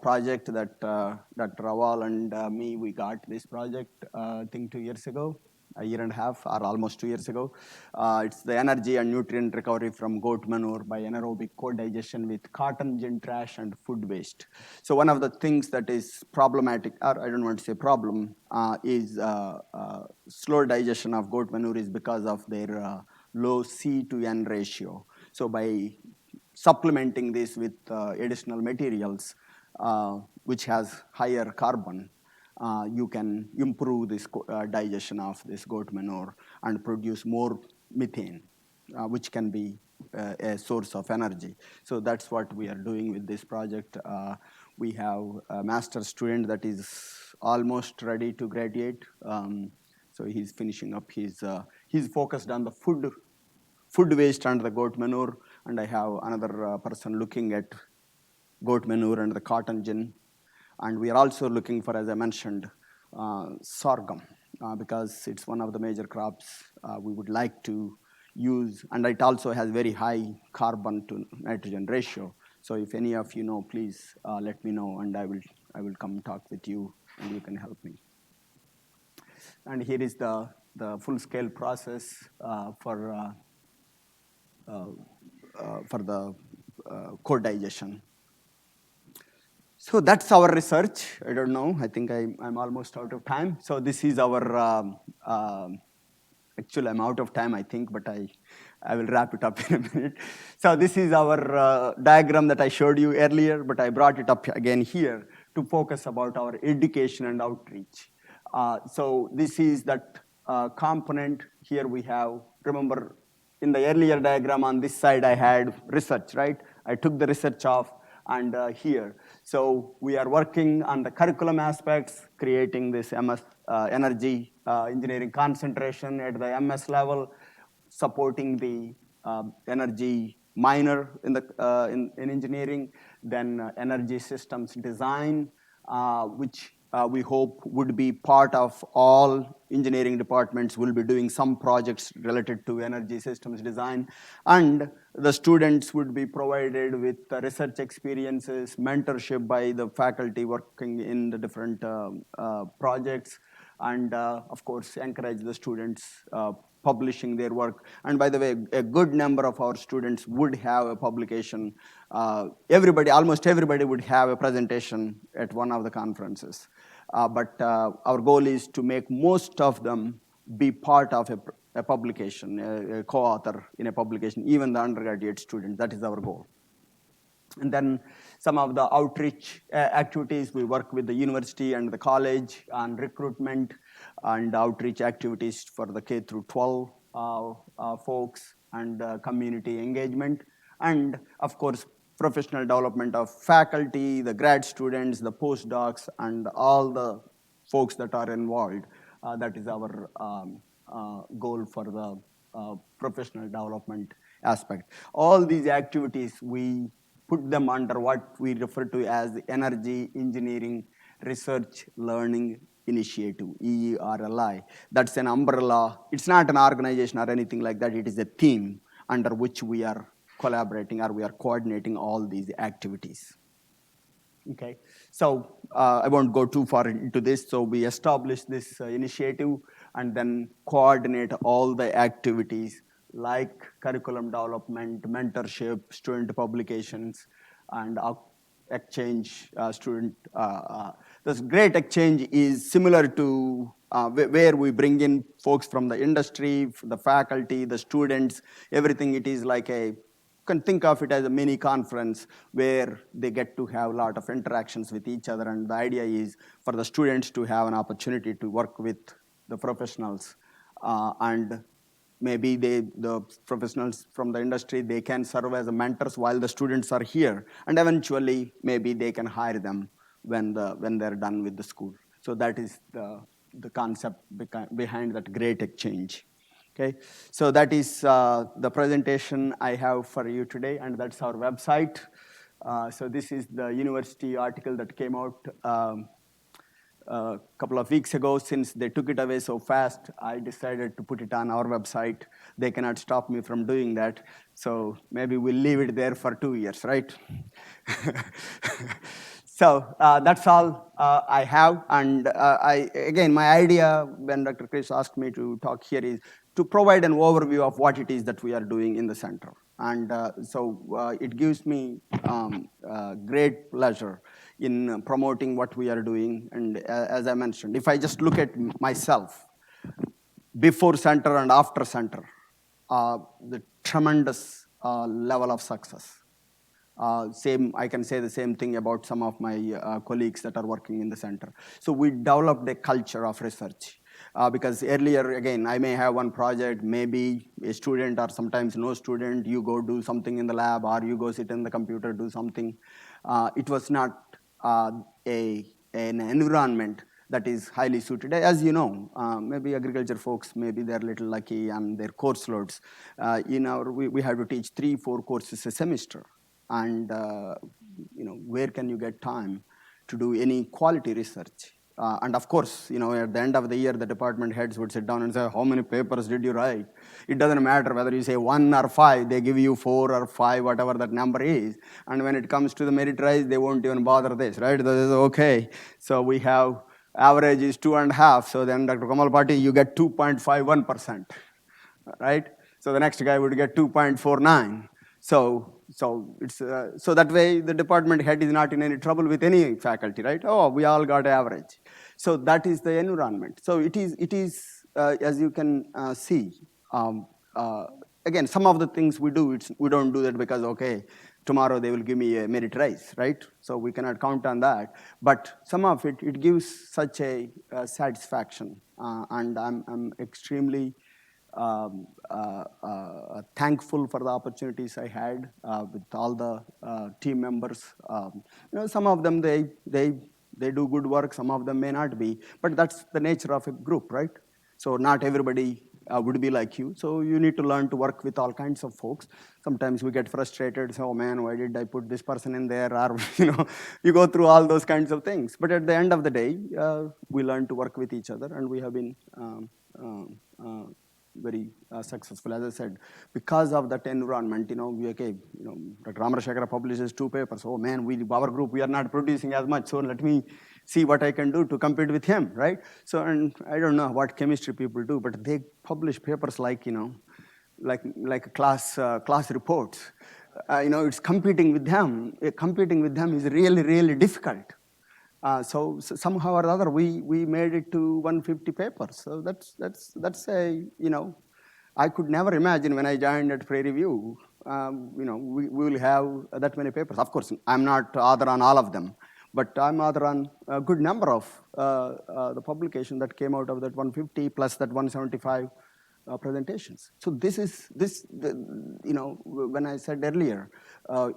project that Dr. Rawal and me, we got this project, I think 2 years ago, a year and a half, or almost 2 years ago. It's the energy and nutrient recovery from goat manure by anaerobic co-digestion with cotton, gin trash, and food waste. So one of the things that is problematic, or I don't want to say problem, is slow digestion of goat manure is because of their low C to N ratio. So by supplementing this with additional materials, which has higher carbon, you can improve this digestion of this goat manure and produce more methane, which can be a source of energy. So that's what we are doing with this project. We have a master's student that is almost ready to graduate. So he's finishing up his, he's focused on the food waste and the goat manure, and I have another person looking at goat manure and the cotton gin. And we are also looking for, as I mentioned, sorghum, because it's one of the major crops we would like to use, and it also has very high carbon to nitrogen ratio. So if any of you know, please let me know, and I will come talk with you, and you can help me. And here is the full-scale process for the co-digestion. So that's our research. I don't know. I think I'm almost out of time. So this is our, actually I'm out of time, I think, but I will wrap it up in a minute. So this is our diagram that I showed you earlier, but I brought it up again here to focus about our education and outreach. So this is that component. Here we have, remember, in the earlier diagram on this side, I had research, right? I took the research off, and here. So we are working on the curriculum aspects, creating this MS energy engineering concentration at the MS level, supporting the energy minor in the in engineering, then energy systems design, which we hope would be part of all engineering departments will be doing some projects related to energy systems design, and the students would be provided with research experiences, mentorship by the faculty working in the different projects, and of course encourage the students publishing their work. And by the way, a good number of our students would have a publication. Almost everybody would have a presentation at one of the conferences. But our goal is to make most of them be part of a publication, a co-author in a publication, even the undergraduate students. That is our goal. And then some of the outreach activities, we work with the university and the college on recruitment and outreach activities for the K through 12 folks, and community engagement. And of course, professional development of faculty, the grad students, the postdocs, and all the folks that are involved. That is our goal for the professional development aspect. All these activities, we put them under what we refer to as the Energy Engineering Research Learning Initiative, EERLI. That's an umbrella. It's not an organization or anything like that. It is a team under which we are collaborating, or we are coordinating all these activities. Okay, so I won't go too far into this. So we established this initiative and then coordinate all the activities like curriculum development, mentorship, student publications, and exchange student. This great exchange is similar to where we bring in folks from the industry, the faculty, the students, everything. It is like you can think of it as a mini conference where they get to have a lot of interactions with each other. And the idea is for the students to have an opportunity to work with the professionals, and maybe the professionals from the industry, they can serve as mentors while the students are here, and eventually maybe they can hire them when they're done with the school. So that is the concept behind that great exchange. Okay, so that is the presentation I have for you today, and that's our website. So this is the university article that came out a couple of weeks ago. Since they took it away so fast, I decided to put it on our website. They cannot stop me from doing that. So maybe we'll leave it there for 2 years, right? So that's all I have. And again, my idea when Dr. Chris asked me to talk here is to provide an overview of what it is that we are doing in the center. And so it gives me great pleasure in promoting what we are doing. And as I mentioned, if I just look at myself, before center and after center, the tremendous level of success. I can say the same thing about some of my colleagues that are working in the center. So we developed a culture of research. Because earlier, again, I may have one project, maybe a student or sometimes no student, you go do something in the lab, or you go sit in the computer, do something. It was not an environment that is highly suited. As you know, maybe agriculture folks, maybe they're a little lucky on their course loads. We have to teach 3-4 courses a semester. And where can you get time to do any quality research? And of course, at the end of the year, the department heads would sit down and say, how many papers did you write? It doesn't matter whether you say 1 or 5, they give you 4 or 5, whatever that number is. And when it comes to the merit rise, they won't even bother this, right? This is okay. So we have average is 2.5. So then Dr. Kommalapati, you get 2.51%, right? So the next guy would get 2.49. So it's so that way the department head is not in any trouble with any faculty, right? Oh, we all got average. So that is the environment. So it is as you can see. Again, some of the things we do, we don't do that because okay, tomorrow they will give me a merit rise, right? So we cannot count on that. But some of it gives such a satisfaction, and I'm extremely thankful for the opportunities I had with all the team members. Some of them, they do good work, some of them may not be, but that's the nature of a group, right? So not everybody would be like you. So you need to learn to work with all kinds of folks. Sometimes we get frustrated, so, oh man, why did I put this person in there? Or, you go through all those kinds of things. But at the end of the day, we learn to work with each other, and we have been very successful. As I said, because of that environment, Dr. Ramarashekara publishes 2 papers. Oh man, our group, we are not producing as much, so let me see what I can do to compete with him, right? So, and I don't know what chemistry people do, but they publish papers like, like class reports. It's competing with them. Competing with them is really, really difficult. So somehow or other, we made it to 150 papers. So that's a, I could never imagine when I joined at Prairie View, we will have that many papers. Of course, I'm not author on all of them, but I'm author on a good number of the publication that came out of that 150 plus that 175 presentations. So when I said earlier,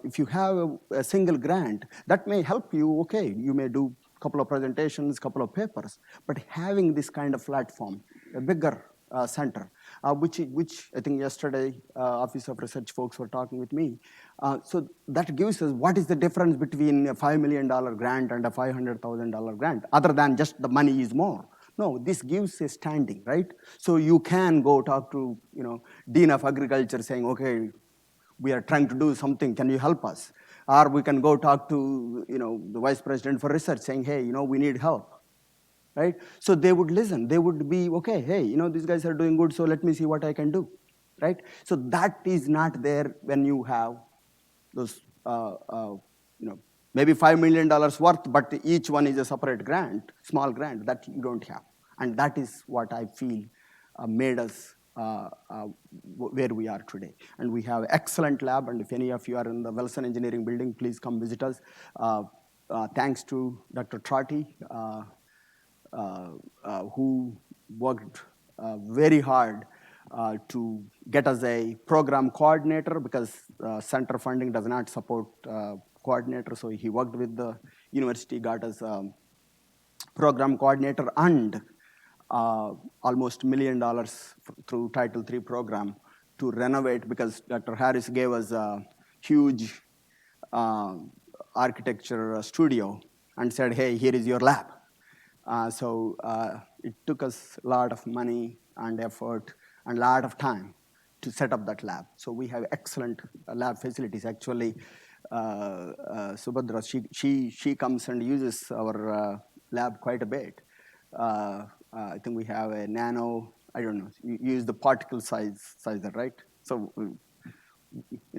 if you have a single grant, that may help you, okay, you may do a couple of presentations, couple of papers, but having this kind of platform, a bigger center, which I think yesterday Office of Research folks were talking with me. So that gives us what is the difference between a $5 million grant and a $500,000 grant, other than just the money is more. No, this gives a standing, right? So you can go talk to, Dean of Agriculture saying, okay, we are trying to do something, can you help us? Or we can go talk to, the Vice President for Research saying, hey, we need help, right? So they would listen. They would be, okay, hey, these guys are doing good, so let me see what I can do, right? So that is not there when you have those, maybe $5 million worth, but each one is a separate grant, small grant, that you don't have. And that is what I feel made us where we are today. And we have excellent lab, and if any of you are in the Wilson Engineering Building, please come visit us. Thanks to Dr. Trotty, who worked very hard to get us a program coordinator, because center funding does not support coordinator. So he worked with the university, got us program coordinator, and almost $1 million through Title III program to renovate, because Dr. Harris gave us a huge architecture studio and said, hey, here is your lab. So it took us a lot of money and effort and a lot of time to set up that lab. So we have excellent lab facilities. Actually, Subhadra, she comes and uses our lab quite a bit. I think we have a nano, I don't know, you use the particle sizer, right? So,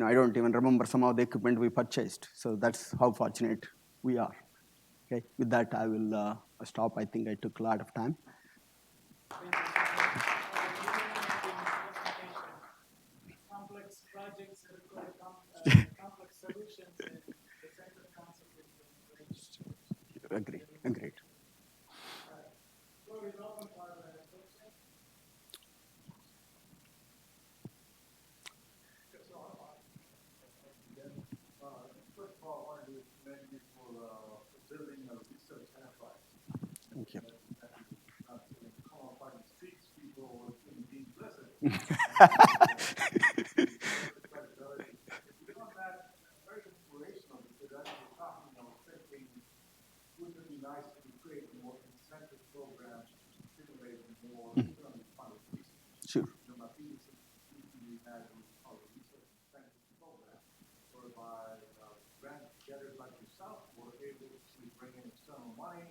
I don't even remember some of the equipment we purchased. So that's how fortunate we are. Okay, with that, I will stop. I think I took a lot of time. Complex projects require complex solutions, and the central concept is Agreed. Agreed. Floor is open for questions. First of all, I wanted to commend you for building a research enterprise. Thank you. Not Kommalapati treats people with being pleasant. Beyond that, very inspirational, because as you're talking, thinking, wouldn't it be nice if we create more incentive programs to stimulate more funded research? Sure. My thesis we had was called a research incentive program, whereby grant getters like yourself were able to bring in external money.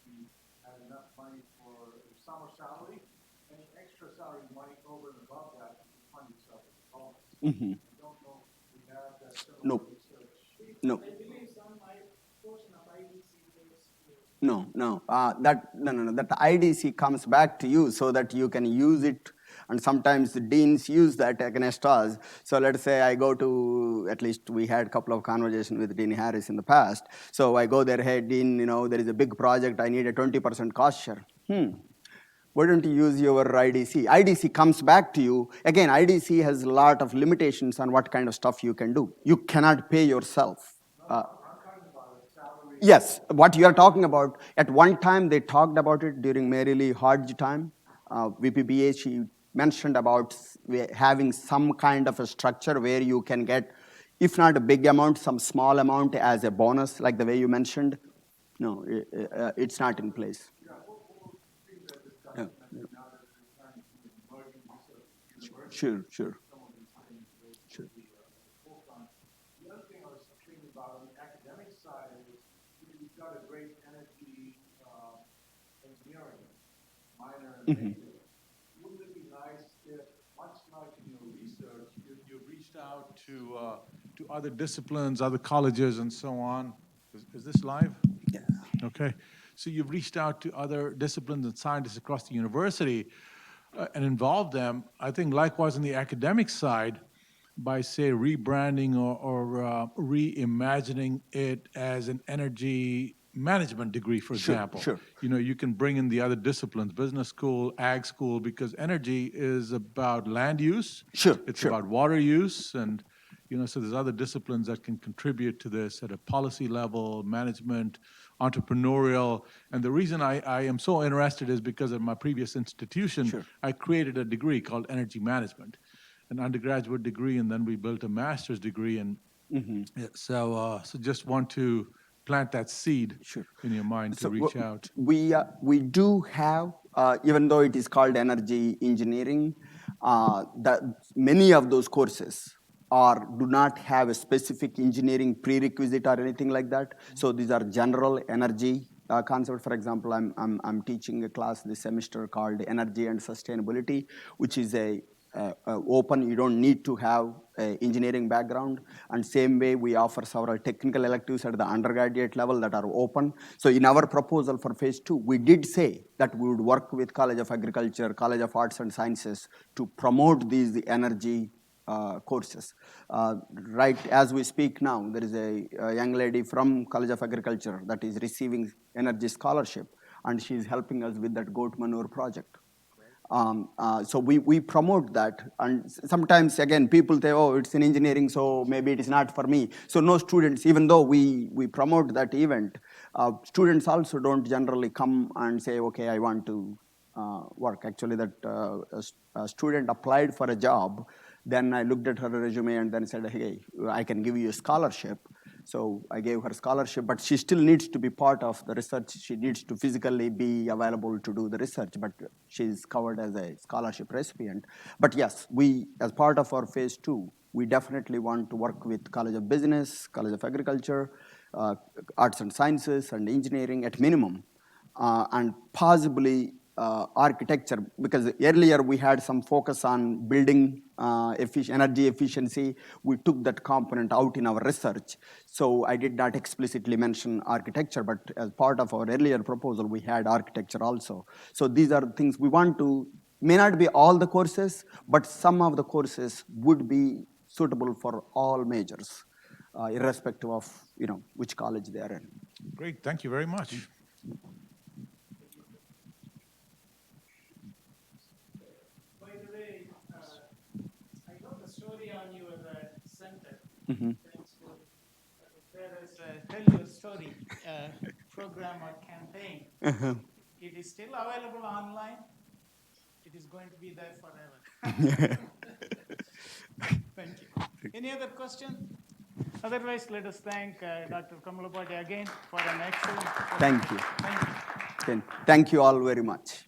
We had enough money for your summer salary. Any extra salary money over and above that, you can fund yourself as a bonus. Mm-hmm. I don't know if we have that similar Nope. research. No. I believe some portion of IDC goes to. No. That IDC comes back to you so that you can use it, and sometimes the deans use that against us. So let's say I go to, at least we had a couple of conversations with Dean Harris in the past. So I go there, hey, Dean, there is a big project, I need a 20% cost share. Why don't you use your IDC? IDC comes back to you. Again, IDC has a lot of limitations on what kind of stuff you can do. You cannot pay yourself. Yes, what you are talking about, at one time they talked about it during Mary Lee Hodge time. VPBH, mentioned about having some kind of a structure where you can get, if not a big amount, some small amount as a bonus, like the way you mentioned. No, it's not in place. Yeah, we'll continue that discussion. Yeah, I think now that we're trying to emerging research university, Sure. some of these things will be at the forefront. The other thing I was thinking about on the academic side is you've got a great energy engineering minor and major. Wouldn't it be nice if, much like in your research, you reached out to other disciplines, other colleges, and so on? Is this live? Yeah. Okay. So you've reached out to other disciplines and scientists across the university and involved them. I think likewise on the academic side, by say rebranding or reimagining it as an energy management degree, for example. Sure. You know, you can bring in the other disciplines, business school, ag school, because energy is about land use. Sure, It's sure. about water use, and you know, so there's other disciplines that can contribute to this at a policy level, management, entrepreneurial. And the reason I am so interested is because of my previous institution, Sure. I created a degree called energy management, an undergraduate degree, and then we built a master's degree. And yeah, so just want to plant that seed Sure. in your mind to So reach out. we do have, even though it is called energy engineering, that many of those courses do not have a specific engineering prerequisite or anything like that. So these are general energy concept. For example, I'm teaching a class this semester called Energy and Sustainability, which is a open. You don't need to have an engineering background. And same way, we offer several technical electives at the undergraduate level that are open. So in our proposal for phase 2, we did say that we would work with College of Agriculture, College of Arts and Sciences to promote these energy courses. Right as we speak now, there is a young lady from College of Agriculture that is receiving energy scholarship, and she is helping us with that goat manure project. So we promote that, and sometimes again people say, oh, it's in engineering, so maybe it is not for me. So no students, even though we promote that event, students also don't generally come and say, okay, I want to work. Actually, that a student applied for a job, then I looked at her resume and then said, hey, I can give you a scholarship. So I gave her scholarship, but she still needs to be part of the research. She needs to physically be available to do the research, but she's covered as a scholarship recipient. But yes, we, as part of our phase 2, we definitely want to work with College of Business, College of Agriculture, Arts and Sciences, and Engineering at minimum, and possibly architecture, because earlier we had some focus on building energy efficiency. We took that component out in our research. So I did not explicitly mention architecture, but as part of our earlier proposal, we had architecture also. So these are things we want to, may not be all the courses, but some of the courses would be suitable for all majors, irrespective of which college they are in. Great, thank you very much. By the way, I know the story on your center. Thanks to Tell Your Story program or campaign. It is still available online. It is going to be there forever. Thank you. Any other question? Otherwise, let us thank Dr. Kommalapati again for an excellent. Thank you. Thank you. Thank you all very much.